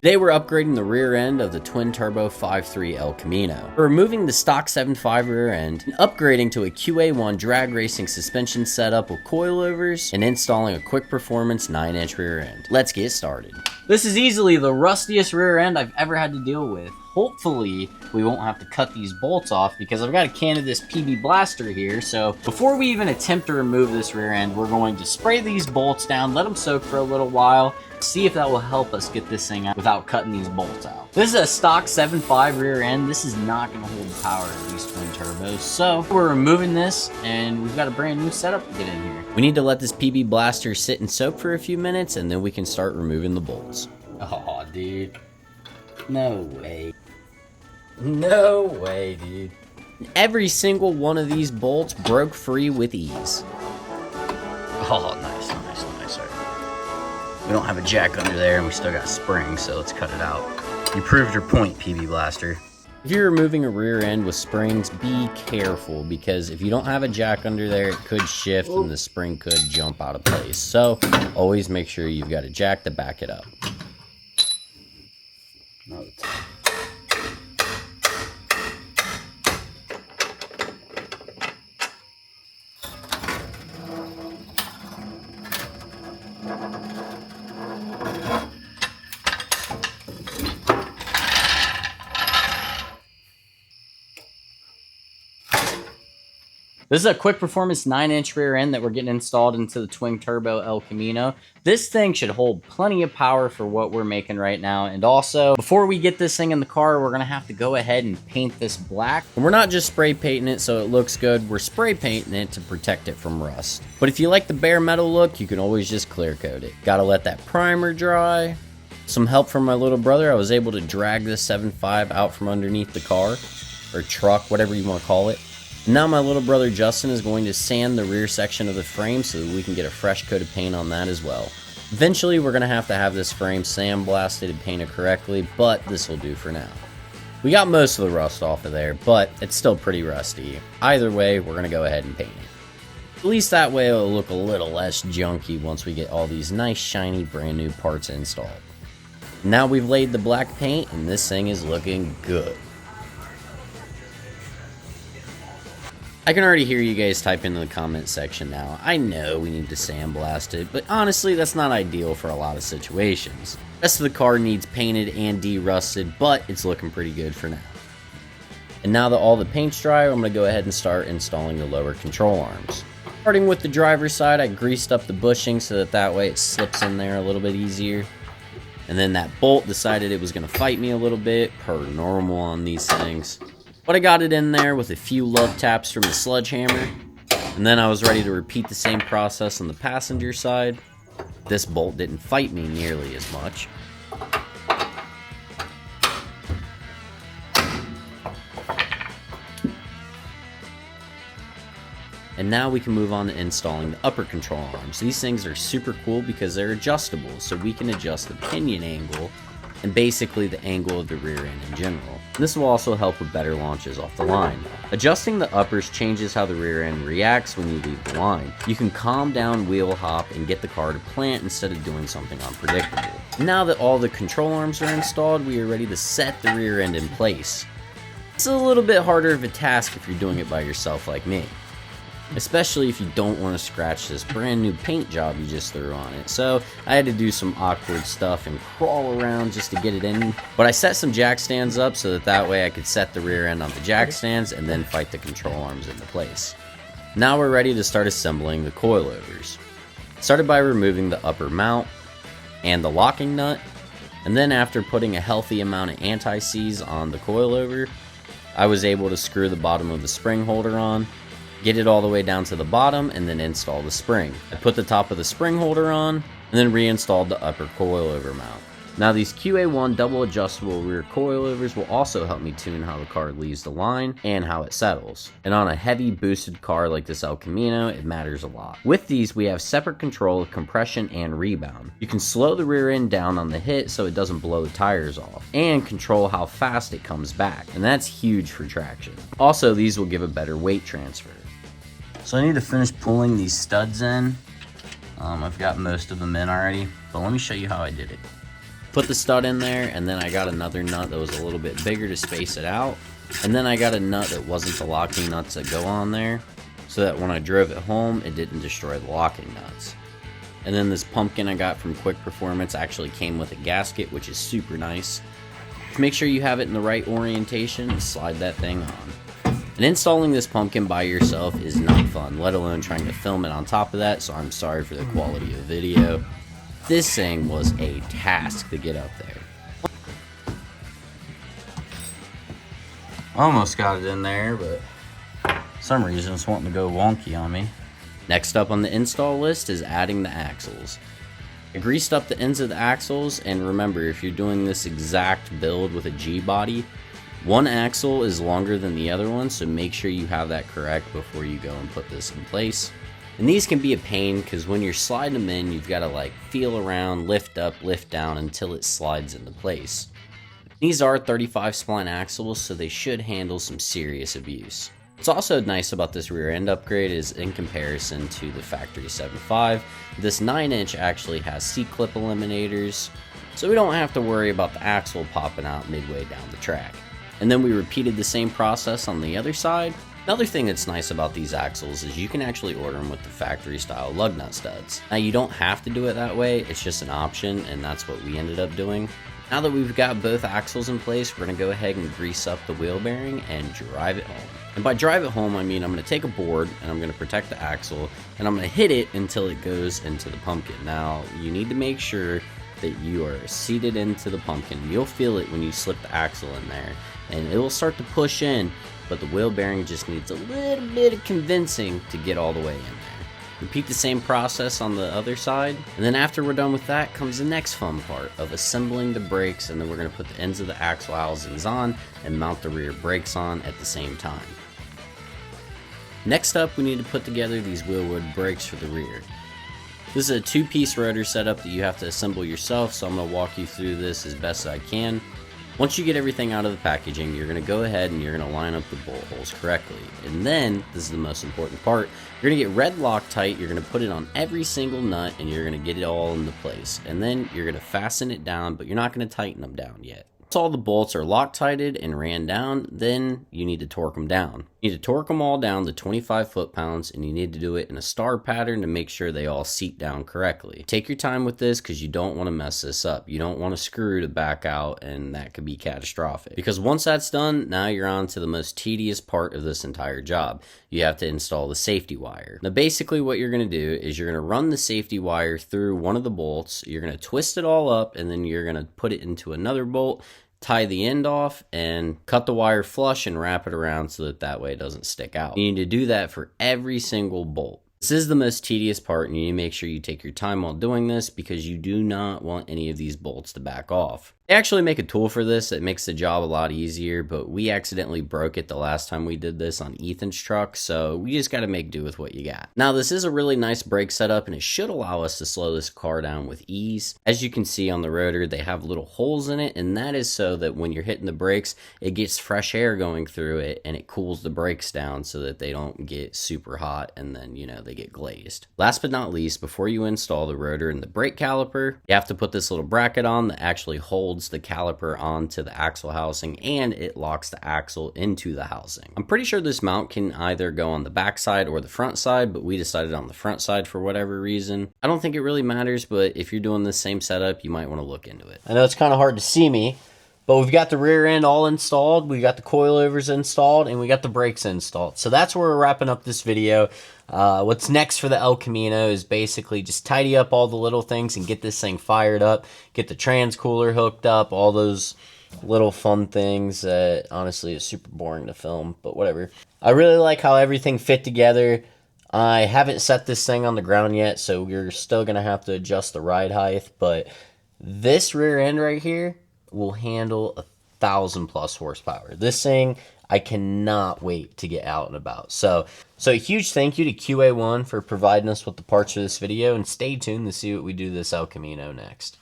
Today we're upgrading the rear end of the twin-turbo 5.3 El Camino. We're removing the stock 7.5 rear end and upgrading to a QA1 drag racing suspension setup with coilovers and installing a quick performance 9-inch rear end. Let's get started. This is easily the rustiest rear end I've ever had to deal with. Hopefully we won't have to cut these bolts off because I've got a can of this PB Blaster here. So before we even attempt to remove this rear end, we're going to spray these bolts down, let them soak for a little while, see if that will help us get this thing out without cutting these bolts out. This is a stock 7.5 rear end. This is not going to hold the power of these twin turbos. So we're removing this and we've got a brand new setup to get in here. We need to let this PB Blaster sit and soak for a few minutes and then we can start removing the bolts. Oh, dude. No way. No way, dude. Every single one of these bolts broke free with ease. Oh, nice. We don't have a jack under there and we still got springs, so let's cut it out. You proved your point, PB Blaster. If you're removing a rear end with springs, be careful because if you don't have a jack under there, it could shift and the spring could jump out of place. So always make sure you've got a jack to back it up. This is a quick performance 9-inch rear end that we're getting installed into the twin turbo El Camino. This thing should hold plenty of power for what we're making right now. And also, before we get this thing in the car, we're gonna have to go ahead and paint this black. And we're not just spray painting it so it looks good, we're spray painting it to protect it from rust. But if you like the bare metal look, you can always just clear coat it. Gotta let that primer dry. Some help from my little brother, I was able to drag this 7.5 out from underneath the car, or truck, whatever you wanna call it. Now my little brother Justin is going to sand the rear section of the frame so that we can get a fresh coat of paint on that as well. Eventually we're going to have this frame sandblasted and painted correctly, but this will do for now. We got most of the rust off of there, but it's still pretty rusty. Either way, we're going to go ahead and paint it. At least that way it'll look a little less junky once we get all these nice shiny brand new parts installed. Now we've laid the black paint and this thing is looking good. I can already hear you guys type into the comment section now. I know we need to sandblast it, but honestly, that's not ideal for a lot of situations. The rest of the car needs painted and de-rusted, but it's looking pretty good for now. And now that all the paint's dry, I'm going to go ahead and start installing the lower control arms. Starting with the driver's side, I greased up the bushing so that way it slips in there a little bit easier. And then that bolt decided it was going to fight me a little bit, per normal on these things. But I got it in there with a few love taps from the sledgehammer, and then I was ready to repeat the same process on the passenger side. This bolt didn't fight me nearly as much. And now we can move on to installing the upper control arms. These things are super cool because they're adjustable, so we can adjust the pinion angle and basically the angle of the rear end in general. This will also help with better launches off the line. Adjusting the uppers changes how the rear end reacts when you leave the line. You can calm down wheel hop and get the car to plant instead of doing something unpredictable. Now that all the control arms are installed, we are ready to set the rear end in place. It's a little bit harder of a task if you're doing it by yourself like me, especially if you don't want to scratch this brand new paint job you just threw on it. So I had to do some awkward stuff and crawl around just to get it in. But I set some jack stands up so that way I could set the rear end on the jack stands and then fight the control arms into place. Now we're ready to start assembling the coilovers. Started by removing the upper mount and the locking nut. And then after putting a healthy amount of anti-seize on the coilover, I was able to screw the bottom of the spring holder on, get it all the way down to the bottom, and then install the spring. I put the top of the spring holder on, and then reinstalled the upper coilover mount. Now these QA1 double adjustable rear coilovers will also help me tune how the car leaves the line and how it settles. And on a heavy boosted car like this El Camino, it matters a lot. With these, we have separate control of compression and rebound. You can slow the rear end down on the hit so it doesn't blow the tires off, and control how fast it comes back, and that's huge for traction. Also, these will give a better weight transfer. So I need to finish pulling these studs in. I've got most of them in already, but let me show you how I did it. Put the stud in there, and then I got another nut that was a little bit bigger to space it out. And then I got a nut that wasn't the locking nuts that go on there, so that when I drove it home, it didn't destroy the locking nuts. And then this pumpkin I got from Quick Performance actually came with a gasket, which is super nice. Make sure you have it in the right orientation and slide that thing on. And installing this pumpkin by yourself is not fun, let alone trying to film it on top of that, so I'm sorry for the quality of the video. This thing was a task to get up there. Almost got it in there, but for some reason it's wanting to go wonky on me. Next up on the install list is adding the axles. I greased up the ends of the axles, and remember, if you're doing this exact build with a G-body, one axle is longer than the other one, so make sure you have that correct before you go and put this in place. And these can be a pain because when you're sliding them in, you've got to like feel around, lift up, lift down until it slides into place. These are 35 spline axles, so they should handle some serious abuse. What's also nice about this rear end upgrade is in comparison to the factory 7.5, this 9-inch actually has C-clip eliminators, so we don't have to worry about the axle popping out midway down the track. And then we repeated the same process on the other side. Another thing that's nice about these axles is you can actually order them with the factory style lug nut studs. Now you don't have to do it that way, it's just an option, and that's what we ended up doing. Now that we've got both axles in place, we're going to go ahead and grease up the wheel bearing and drive it home. And by drive it home, I mean I'm going to take a board and I'm going to protect the axle and I'm going to hit it until it goes into the pumpkin. Now, you need to make sure that you are seated into the pumpkin. You'll feel it when you slip the axle in there and it will start to push in, but the wheel bearing just needs a little bit of convincing to get all the way in there. Repeat the same process on the other side, and then after we're done with that comes the next fun part of assembling the brakes, and then we're going to put the ends of the axle housings on and mount the rear brakes on at the same time. Next up, we need to put together these wheelwood brakes for the rear. This is a two-piece rotor setup that you have to assemble yourself, so I'm going to walk you through this as best I can. Once you get everything out of the packaging, you're going to go ahead and you're going to line up the bolt holes correctly. And then, this is the most important part, you're going to get red Loctite, you're going to put it on every single nut, and you're going to get it all into place. And then you're going to fasten it down, but you're not going to tighten them down yet. Once all the bolts are Loctited and ran down, then you need to torque them down. You need to torque them all down to 25 foot-pounds, and you need to do it in a star pattern to make sure they all seat down correctly. Take your time with this because you don't want to mess this up. You don't want a screw to back out, and that could be catastrophic. Because once that's done, now you're on to the most tedious part of this entire job. You have to install the safety wire. Now basically what you're going to do is you're going to run the safety wire through one of the bolts, you're going to twist it all up, and then you're going to put it into another bolt, tie the end off, and cut the wire flush and wrap it around so that way it doesn't stick out. You need to do that for every single bolt. This is the most tedious part, and you need to make sure you take your time while doing this because you do not want any of these bolts to back off. They actually make a tool for this that makes the job a lot easier, but we accidentally broke it the last time we did this on Ethan's truck, so we just got to make do with what you got. Now, this is a really nice brake setup, and it should allow us to slow this car down with ease. As you can see on the rotor, they have little holes in it, and that is so that when you're hitting the brakes, it gets fresh air going through it, and it cools the brakes down so that they don't get super hot, and then, you know, they get glazed. Last but not least, before you install the rotor and the brake caliper, you have to put this little bracket on that actually holds the caliper onto the axle housing, and it locks the axle into the housing. I'm pretty sure this mount can either go on the back side or the front side, but we decided on the front side for whatever reason. I don't think it really matters, but if you're doing the same setup, you might want to look into it. I know it's kind of hard to see me, but we've got the rear end all installed, we got the coilovers installed, and we got the brakes installed. So that's where we're wrapping up this video. What's next for the El Camino is basically just tidy up all the little things and get this thing fired up, get the trans cooler hooked up, all those little fun things that honestly is super boring to film, but whatever. I really like how everything fit together. I haven't set this thing on the ground yet, so we're still going to have to adjust the ride height, but this rear end right here will handle 1,000+ horsepower. This thing, I cannot wait to get out and about. So a huge thank you to QA1 for providing us with the parts for this video, and stay tuned to see what we do this El Camino next.